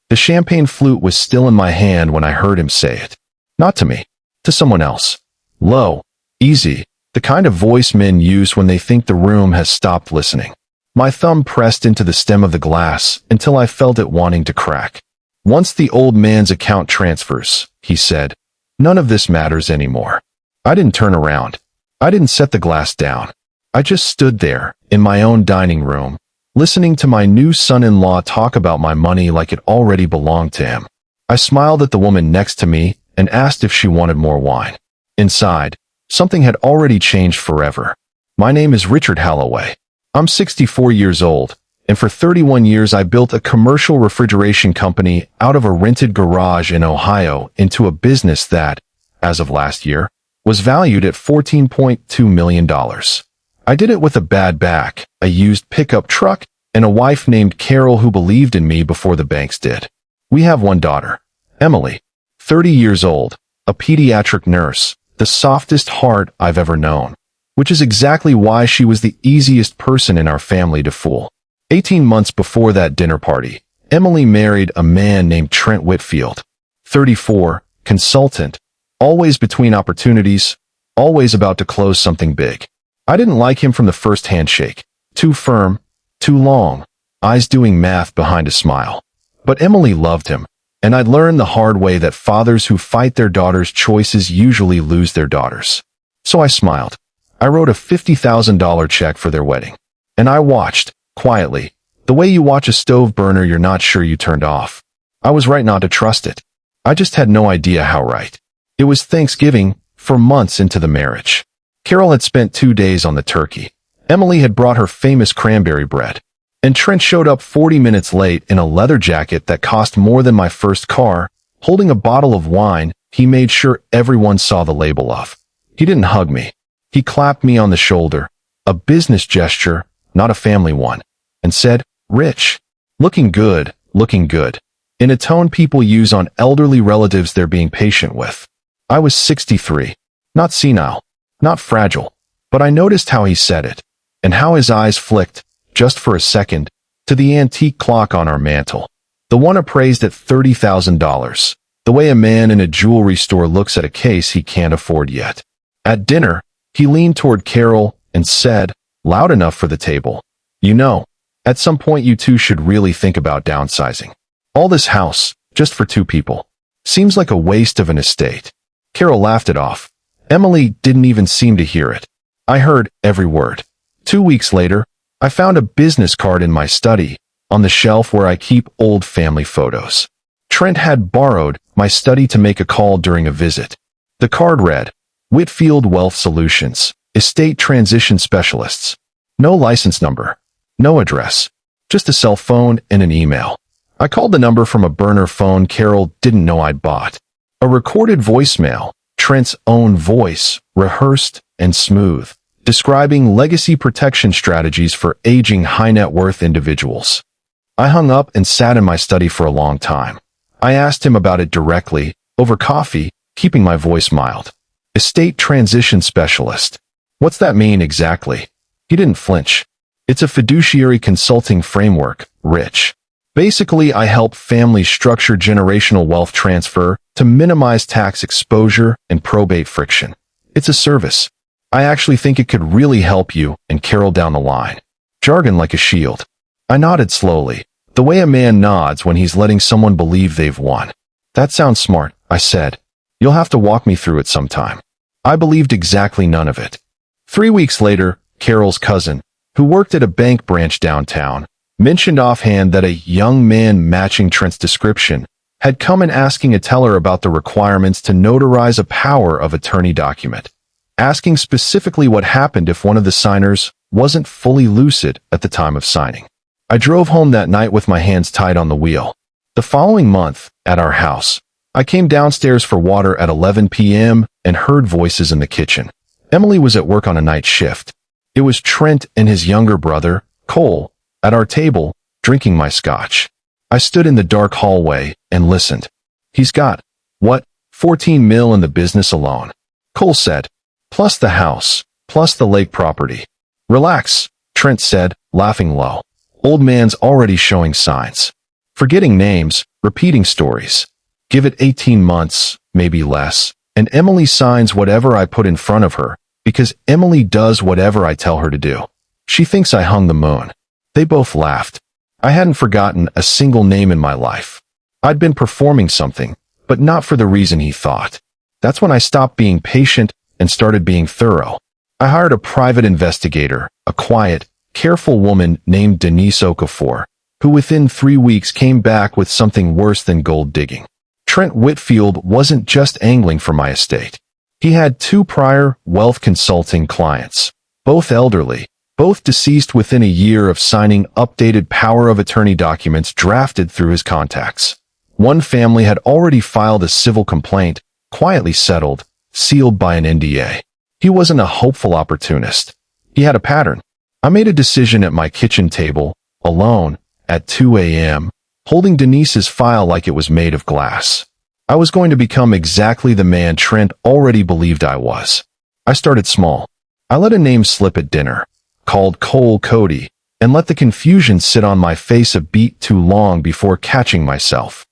The champagne flute was still in my hand when I heard him say it. Not to me. To someone else. Low. Easy. The kind of voice men use when they think the room has stopped listening. My thumb pressed into the stem of the glass until I felt it wanting to crack. Once the old man's account transfers, he said, none of this matters anymore. I didn't turn around. I didn't set the glass down. I just stood there, in my own dining room, listening to my new son-in-law talk about my money like it already belonged to him. I smiled at the woman next to me and asked if she wanted more wine. Inside, something had already changed forever. My name is Richard Holloway. I'm 64 years old, and for 31 years I built a commercial refrigeration company out of a rented garage in Ohio into a business that, as of last year, was valued at $14.2 million. I did it with a bad back, a used pickup truck, and a wife named Carol who believed in me before the banks did. We have one daughter, Emily, 30 years old, a pediatric nurse, the softest heart I've ever known, which is exactly why she was the easiest person in our family to fool. 18 months before that dinner party, Emily married a man named Trent Whitfield, 34, consultant, always between opportunities, always about to close something big. I didn't like him from the first handshake. Too firm, too long, eyes doing math behind a smile. But Emily loved him, and I'd learned the hard way that fathers who fight their daughters' choices usually lose their daughters. So I smiled. I wrote a $50,000 check for their wedding. And I watched, quietly, the way you watch a stove burner you're not sure you turned off. I was right not to trust it. I just had no idea how right. It was Thanksgiving, 4 months into the marriage. Carol had spent 2 days on the turkey. Emily had brought her famous cranberry bread. And Trent showed up 40 minutes late in a leather jacket that cost more than my first car, holding a bottle of wine he made sure everyone saw the label of. He didn't hug me. He clapped me on the shoulder, a business gesture, not a family one, and said, "Rich. Looking good, in a tone people use on elderly relatives they're being patient with. I was 63, not senile, not fragile, but I noticed how he said it, and how his eyes flicked, just for a second, to the antique clock on our mantel, the one appraised at $30,000, the way a man in a jewelry store looks at a case he can't afford yet. At dinner, he leaned toward Carol and said, loud enough for the table, "You know, at some point you two should really think about downsizing. All this house, just for 2 people, seems like a waste of an estate." Carol laughed it off. Emily didn't even seem to hear it. I heard every word. 2 weeks later, I found a business card in my study, on the shelf where I keep old family photos. Trent had borrowed my study to make a call during a visit. The card read, Whitfield Wealth Solutions, Estate Transition Specialists. No license number, no address, just a cell phone and an email. I called the number from a burner phone Carol didn't know I'd bought. A recorded voicemail, Trent's own voice, rehearsed and smooth, describing legacy protection strategies for aging high-net-worth individuals. I hung up and sat in my study for a long time. I asked him about it directly, over coffee, keeping my voice mild. Estate Transition Specialist. What's that mean exactly? He didn't flinch. It's a fiduciary consulting framework, Rich. Basically, I help families structure generational wealth transfer to minimize tax exposure and probate friction. It's a service. I actually think it could really help you and Carol down the line. Jargon like a shield. I nodded slowly, the way a man nods when he's letting someone believe they've won. That sounds smart, I said. You'll have to walk me through it sometime. I believed exactly none of it. 3 weeks later, Carol's cousin, who worked at a bank branch downtown, mentioned offhand that a young man matching Trent's description had come in asking a teller about the requirements to notarize a power of attorney document, asking specifically what happened if one of the signers wasn't fully lucid at the time of signing. I drove home that night with my hands tied on the wheel. The following month, at our house, I came downstairs for water at 11 p.m. and heard voices in the kitchen. Emily was at work on a night shift. It was Trent and his younger brother, Cole, at our table, drinking my scotch. I stood in the dark hallway and listened. He's got, what, 14 mil in the business alone, Cole said, plus the house, plus the lake property. Relax, Trent said, laughing low. Old man's already showing signs. Forgetting names, repeating stories. Give it 18 months, maybe less, and Emily signs whatever I put in front of her, because Emily does whatever I tell her to do. She thinks I hung the moon. They both laughed. I hadn't forgotten a single name in my life. I'd been performing something, but not for the reason he thought. That's when I stopped being patient and started being thorough. I hired a private investigator, a quiet, careful woman named Denise Okafor, who within 3 weeks came back with something worse than gold digging. Trent Whitfield wasn't just angling for my estate. He had 2 prior wealth consulting clients, both elderly, both deceased within a year of signing updated power of attorney documents drafted through his contacts. One family had already filed a civil complaint, quietly settled, sealed by an NDA. He wasn't a hopeful opportunist. He had a pattern. I made a decision at my kitchen table, alone, at 2 a.m., holding Denise's file like it was made of glass. I was going to become exactly the man Trent already believed I was. I started small. I let a name slip at dinner, called Cole Cody, and let the confusion sit on my face a beat too long before catching myself.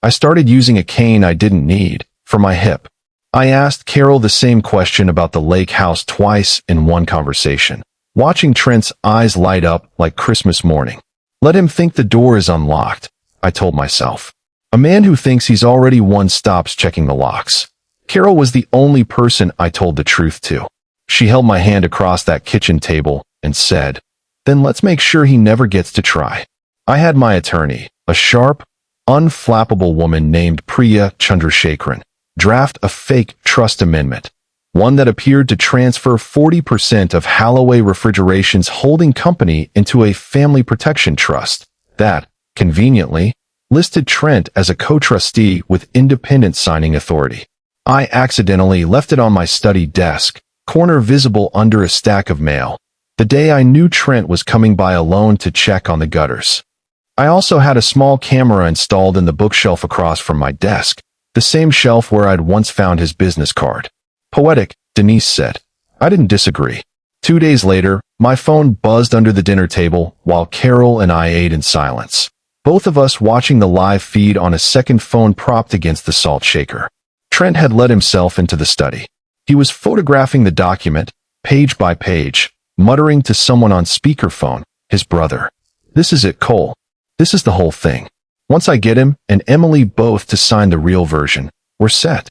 I started using a cane I didn't need, for my hip. I asked Carol the same question about the lake house twice in one conversation, watching Trent's eyes light up like Christmas morning. Let him think the door is unlocked, I told myself. A man who thinks he's already won stops checking the locks. Carol was the only person I told the truth to. She held my hand across that kitchen table and said, "Then let's make sure he never gets to try." I had my attorney, a sharp, unflappable woman named Priya Chandrasekharan, draft a fake trust amendment, one that appeared to transfer 40% of Holloway Refrigeration's holding company into a family protection trust that, conveniently, listed Trent as a co-trustee with independent signing authority. I accidentally left it on my study desk, corner visible under a stack of mail, the day I knew Trent was coming by alone to check on the gutters. I also had a small camera installed in the bookshelf across from my desk, the same shelf where I'd once found his business card. Poetic, Denise said. I didn't disagree. 2 days later, my phone buzzed under the dinner table while Carol and I ate in silence, both of us watching the live feed on a second phone propped against the salt shaker. Trent had let himself into the study. He was photographing the document, page by page, muttering to someone on speakerphone, his brother. "This is it, Cole. This is the whole thing. Once I get him and Emily both to sign the real version, we're set."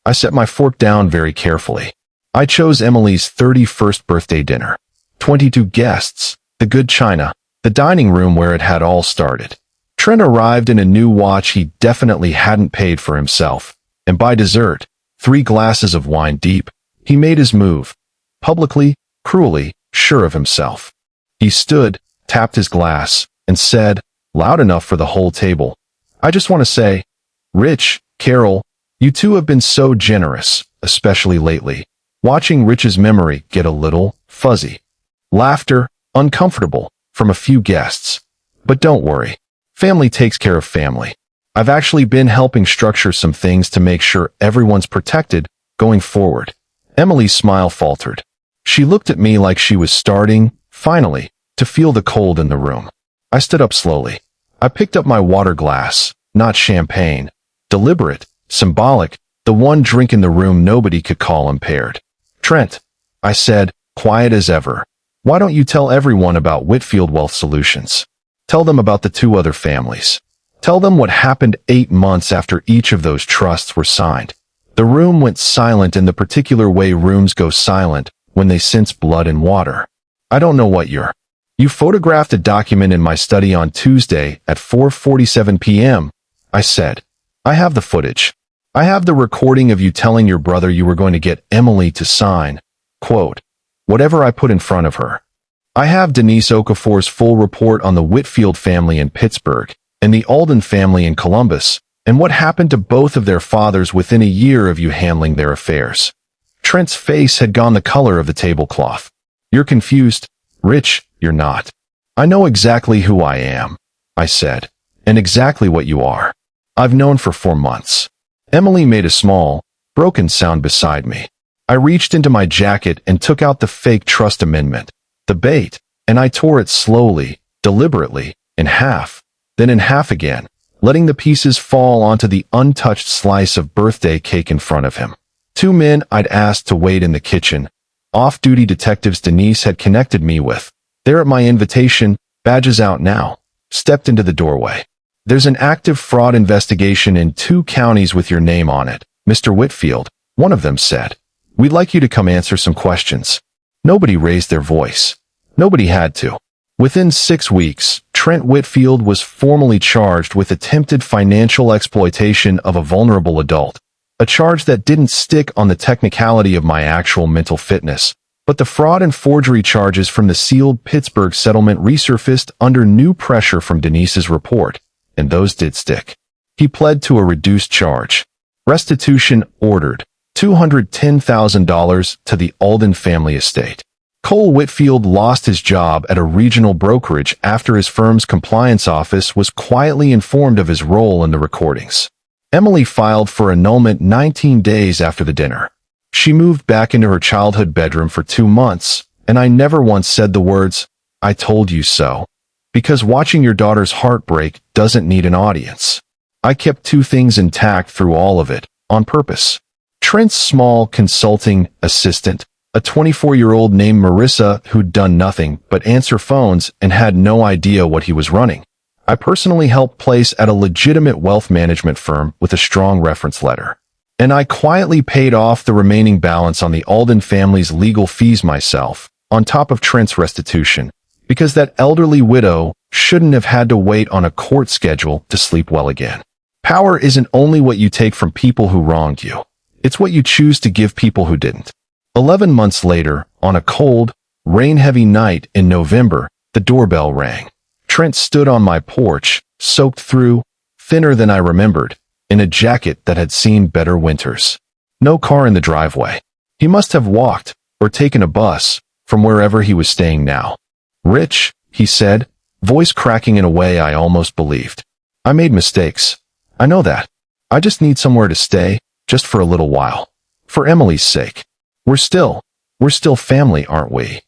I set my fork down very carefully. I chose Emily's 31st birthday dinner. 22 guests, the good china, the dining room where it had all started. Trent arrived in a new watch he definitely hadn't paid for himself, and by dessert, 3 glasses of wine deep, he made his move, publicly, cruelly, sure of himself. He stood, tapped his glass, and said, loud enough for the whole table, "I just want to say, Rich, Carol, you two have been so generous, especially lately." Watching Rich's memory get a little fuzzy. Laughter, uncomfortable, from a few guests. But don't worry. Family takes care of family. I've actually been helping structure some things to make sure everyone's protected going forward. Emily's smile faltered. She looked at me like she was starting, finally, to feel the cold in the room. I stood up slowly. I picked up my water glass, not champagne. Deliberate, symbolic, the one drink in the room nobody could call impaired. "Trent," I said, quiet as ever, "why don't you tell everyone about Whitfield Wealth Solutions? Tell them about the 2 other families. Tell them what happened 8 months after each of those trusts were signed." The room went silent in the particular way rooms go silent when they sense blood and water. "I don't know what you photographed a document in my study on Tuesday at 4:47 p.m., I said. "I have the footage. I have the recording of you telling your brother you were going to get Emily to sign, quote, whatever I put in front of her. I have Denise Okafor's full report on the Whitfield family in Pittsburgh and the Alden family in Columbus, and what happened to both of their fathers within a year of you handling their affairs." Trent's face had gone the color of the tablecloth. "You're confused, Rich, you're not. I know exactly who I am," I said, "and exactly what you are. I've known for 4 months." Emily made a small, broken sound beside me. I reached into my jacket and took out the fake trust amendment, the bait, and I tore it slowly, deliberately, in half, then in half again, letting the pieces fall onto the untouched slice of birthday cake in front of him. Two men I'd asked to wait in the kitchen, off-duty detectives Denise had connected me with, there at my invitation, badges out now, stepped into the doorway. "There's an active fraud investigation in 2 counties with your name on it, Mr. Whitfield," one of them said. "We'd like you to come answer some questions." Nobody raised their voice. Nobody had to. Within 6 weeks, Trent Whitfield was formally charged with attempted financial exploitation of a vulnerable adult, a charge that didn't stick on the technicality of my actual mental fitness, but the fraud and forgery charges from the sealed Pittsburgh settlement resurfaced under new pressure from Denise's report, and those did stick. He pled to a reduced charge. Restitution ordered, $210,000 to the Alden family estate. Cole Whitfield lost his job at a regional brokerage after his firm's compliance office was quietly informed of his role in the recordings. Emily filed for annulment 19 days after the dinner. She moved back into her childhood bedroom for 2 months, and I never once said the words, "I told you so," because watching your daughter's heartbreak doesn't need an audience. I kept 2 things intact through all of it, on purpose. Trent's small consulting assistant, a 24-year-old named Marissa who'd done nothing but answer phones and had no idea what he was running. I personally helped place at a legitimate wealth management firm with a strong reference letter. And I quietly paid off the remaining balance on the Alden family's legal fees myself, on top of Trent's restitution, because that elderly widow shouldn't have had to wait on a court schedule to sleep well again. Power isn't only what you take from people who wronged you. It's what you choose to give people who didn't. 11 months later, on a cold, rain-heavy night in November, the doorbell rang. Trent stood on my porch, soaked through, thinner than I remembered, in a jacket that had seen better winters. No car in the driveway. He must have walked, or taken a bus, from wherever he was staying now. "Rich," he said, voice cracking in a way I almost believed. "I made mistakes. I know that. I just need somewhere to stay, just for a little while. For Emily's sake. We're still family, aren't we?"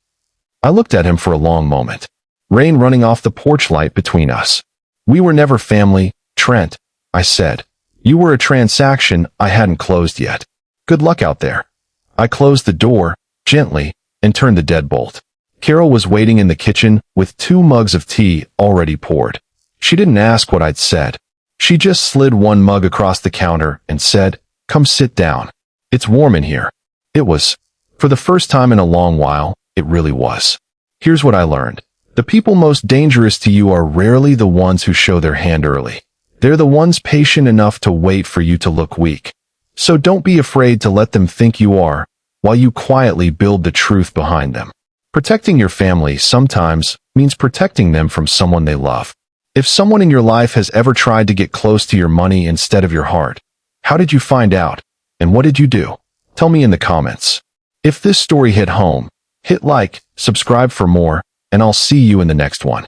I looked at him for a long moment. Rain running off the porch light between us. "We were never family, Trent," I said. "You were a transaction I hadn't closed yet. Good luck out there." I closed the door, gently, and turned the deadbolt. Carol was waiting in the kitchen with 2 mugs of tea already poured. She didn't ask what I'd said. She just slid 1 mug across the counter and said, "Come sit down. It's warm in here." It was. For the first time in a long while, it really was. Here's what I learned. The people most dangerous to you are rarely the ones who show their hand early. They're the ones patient enough to wait for you to look weak. So don't be afraid to let them think you are, while you quietly build the truth behind them. Protecting your family sometimes means protecting them from someone they love. If someone in your life has ever tried to get close to your money instead of your heart, how did you find out? And what did you do? Tell me in the comments. If this story hit home, hit like, subscribe for more, and I'll see you in the next one.